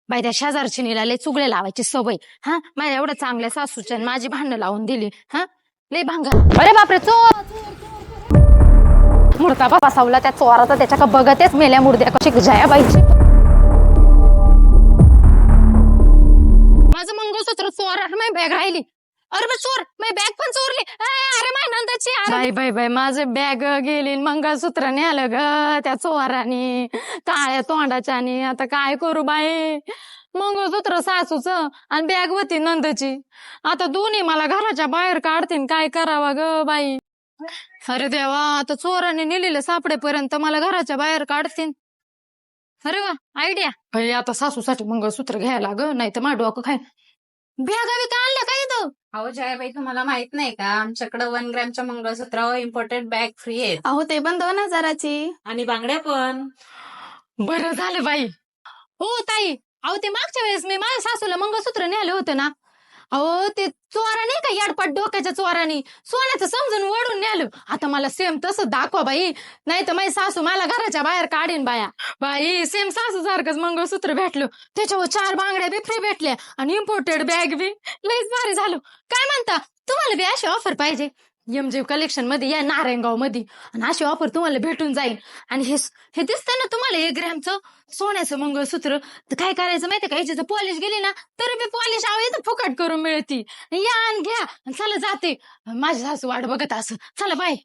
बाई त्या शेजारचिनीला लय चुगले लावायची सवय. हा माझ्या एवढं चांगल्या सासूच्या माझी भांडणं लावून दिली. हा लय भांगर. अरे बापरे चोर मुडका बसावला त्या चोराचा त्याच्या बघतेच मेल्या मुर्द्या कशी जयाबाईची. माझं मंगळसूत्र चोरात माझी बॅग राहिली. अरे बा चोर माझी बॅग पण चोरली. अरे माझी नंदाची. बाई बाई बाई माझं बॅग गेली मंगळसूत्र नेलं ग त्या चोरानी काळ्या तोंडाच्यानी. आता काय करू बाई. मंगळसूत्र सासूच आणि बॅग होती नंदची. आता दोन्ही मला घराच्या बाहेर काढतील. काय करावं ग बाई. अरे देवा आता चोराने नेलेलं सापडेपर्यंत मला घराच्या बाहेर काढतील. अरे वा आयडिया. भाई आता सासूसाठी मंगळसूत्र घ्यायला ग नाही तर माझं डोकं खाय. बॅगावी का आणलं काय इथं. अहो जयाबाई तुम्हाला माहित नाही का आमच्याकडे 1 ग्रॅमच्या मंगळसूत्रावर इम्पोर्टेड बॅग फ्री आहेत. अहो ते पण 2,000ची. आणि बांगड्या पण. बरं झालं बाई. हो ताई अहो ते मागच्या वेळेस मी माझ्या सासूला मंगळसूत्र न्यायला होतं ना. अहो ते चोरा नाही का याडपाट डोक्याच्या चोरानी सोन्याचं समजून वडून न्यालं. आता मला सेम तसं दाखवा बाई नाही तर माझी सासू मला घराच्या बाहेर काढीन बाया. बाई सेम सासू सारखंच मंगळसूत्र भेटलं. त्याच्यावर 4 बांगड्या बी फ्री भेटल्या आणि इम्पोर्टेड बॅग बी. लईच भारी झालं. काय म्हणता तुम्हाला बी अशी ऑफर पाहिजे एमजे कलेक्शन मध्ये या नारायणगाव मध्ये आणि अशी ऑफर तुम्हाला भेटून जाईल. आणि हे दिसतंय ना तुम्हाला 1 ग्रॅमचं सोन्याचं मंगळसूत्र. तर काय करायचं माहितीये का याची पॉलिश गेली ना तरी बी पॉलिश इथं फुकट करून मिळती. या आणि घ्या. चला जाते माझी सासू वाट बघत असं. चला बाय.